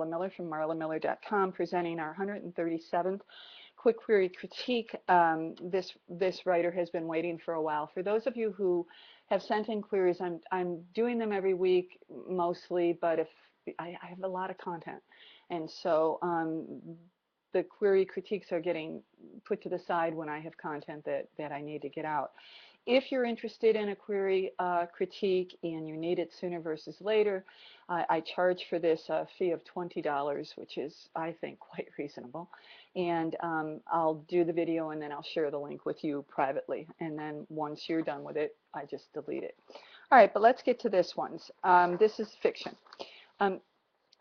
Miller from marlamiller.com, presenting our 137th quick query critique. This writer has been waiting for a while. For those of you who have sent in queries, I'm doing them every week mostly, but if I have a lot of content, and so the query critiques are getting put to the side when I have content that I need to get out. If you're interested in a query critique and you need it sooner versus later, I charge for this a fee of $20, which is, I think, quite reasonable. And I'll do the video and then I'll share the link with you privately. And then once you're done with it, I just delete it. All right, but let's get to this one. This is fiction. Um,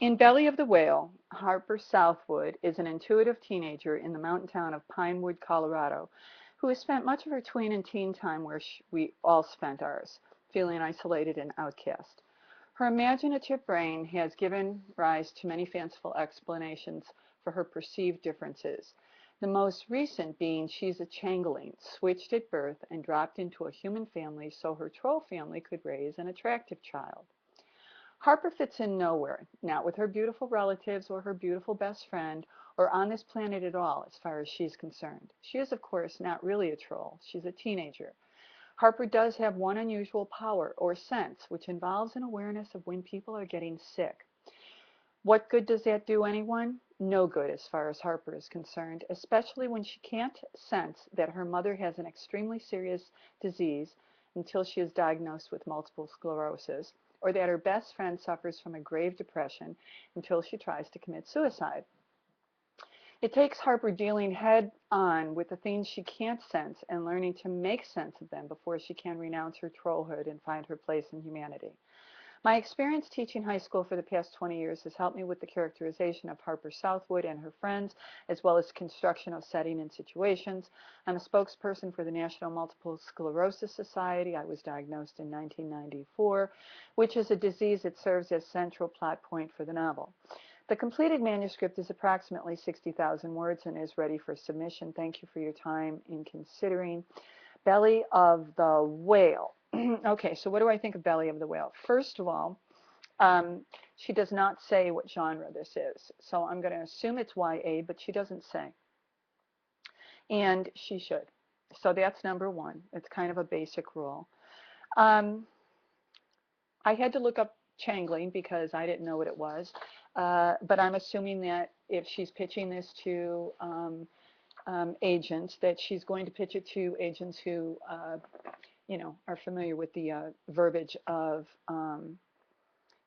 in Belly of the Whale, Harper Southwood is an intuitive teenager in the mountain town of Pinewood, Colorado, who has spent much of her tween and teen time where we all spent ours, feeling isolated and outcast. Her imaginative brain has given rise to many fanciful explanations for her perceived differences, the most recent being she's a changeling, switched at birth and dropped into a human family so her troll family could raise an attractive child. Harper fits in nowhere, not with her beautiful relatives or her beautiful best friend, or on this planet at all as far as she's concerned. She is, of course, not really a troll. She's a teenager. Harper does have one unusual power, or sense, which involves an awareness of when people are getting sick. What good does that do anyone? No good as far as Harper is concerned, especially when she can't sense that her mother has an extremely serious disease until she is diagnosed with multiple sclerosis, or that her best friend suffers from a grave depression until she tries to commit suicide. It takes Harper dealing head on with the things she can't sense and learning to make sense of them before she can renounce her trollhood and find her place in humanity. My experience teaching high school for the past 20 years has helped me with the characterization of Harper Southwood and her friends, as well as construction of setting and situations. I'm a spokesperson for the National Multiple Sclerosis Society. I was diagnosed in 1994, which is a disease that serves as central plot point for the novel. The completed manuscript is approximately 60,000 words and is ready for submission. Thank you for your time in considering Belly of the Whale. Okay, so what do I think of Belly of the Whale? First of all, she does not say what genre this is. So I'm going to assume it's YA, but she doesn't say. And she should. So that's number one. It's kind of a basic rule. I had to look up Changling because I didn't know what it was. But I'm assuming that if she's pitching this to agents, that she's going to pitch it to agents who are familiar with the verbiage of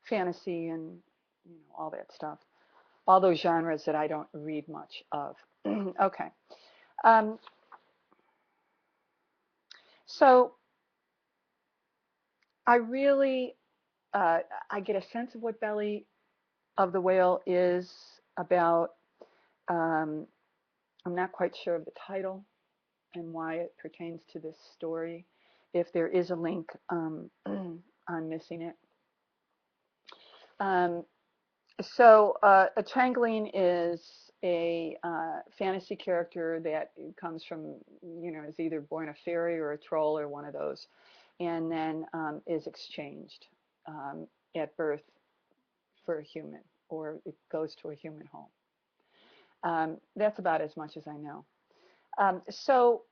fantasy and all that stuff, all those genres that I don't read much of. Okay, um, so I really I get a sense of what Belly of the Whale is about. Um, I'm not quite sure of the title and why it pertains to this story. If there is a link, I'm missing it. Um, a Changeling is a fantasy character that comes from, is either born a fairy or a troll or one of those, and then is exchanged at birth for a human, or it goes to a human home. That's about as much as I know. So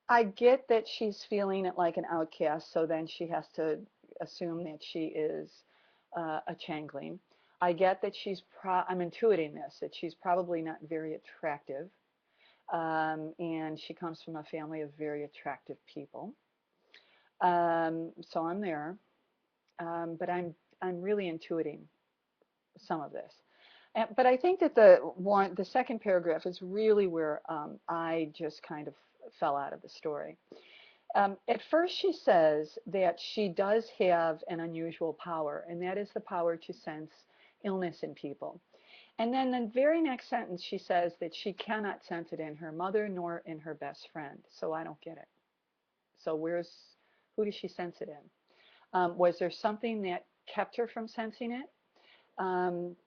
I get that she's feeling it like an outcast, so then she has to assume that she is a Changeling. I get that I'm intuiting this, that she's probably not very attractive, and she comes from a family of very attractive people. So I'm there, but I'm really intuiting some of this. But I think that the second paragraph is really where I just kind of fell out of the story. At first she says that she does have an unusual power, and that is the power to sense illness in people. And then the very next sentence she says that she cannot sense it in her mother nor in her best friend. So I don't get it. So who does she sense it in? Was there something that kept her from sensing it?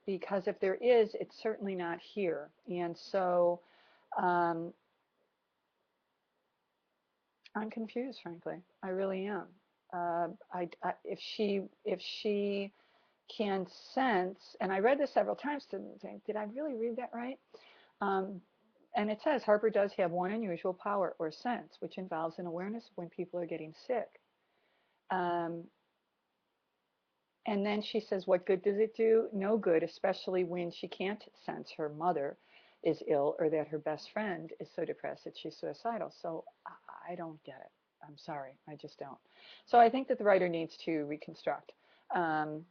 Because if there is, it's certainly not here. And so um, I'm confused, frankly. I really am. If she can sense, and I read this several times to think, did I really read that right? Um, and it says Harper does have one unusual power or sense, which involves an awareness of when people are getting sick. Um, and then she says, what good does it do? No good, especially when she can't sense her mother is ill or that her best friend is so depressed that she's suicidal. So I don't get it. I'm sorry, I just don't. So I think that the writer needs to reconstruct um,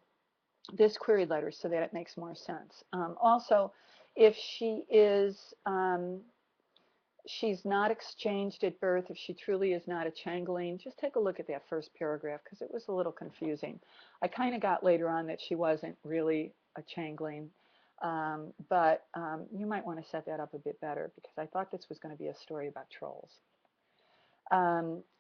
this query letter so that it makes more sense. Also, if she's not exchanged at birth, if she truly is not a changeling, just take a look at that first paragraph because it was a little confusing. I kind of got later on that she wasn't really a changeling, but you might want to set that up a bit better because I thought this was going to be a story about trolls.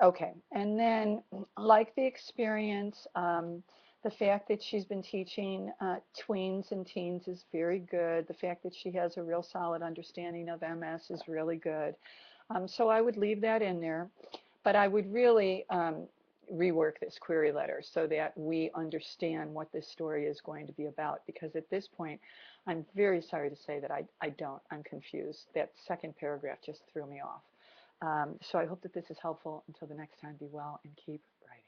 Okay, and then like the experience, the fact that she's been teaching tweens and teens is very good. The fact that she has a real solid understanding of MS is really good. So I would leave that in there, but I would really rework this query letter so that we understand what this story is going to be about, because at this point, I'm very sorry to say that I don't. I'm confused. That second paragraph just threw me off. So I hope that this is helpful. Until the next time, be well and keep writing.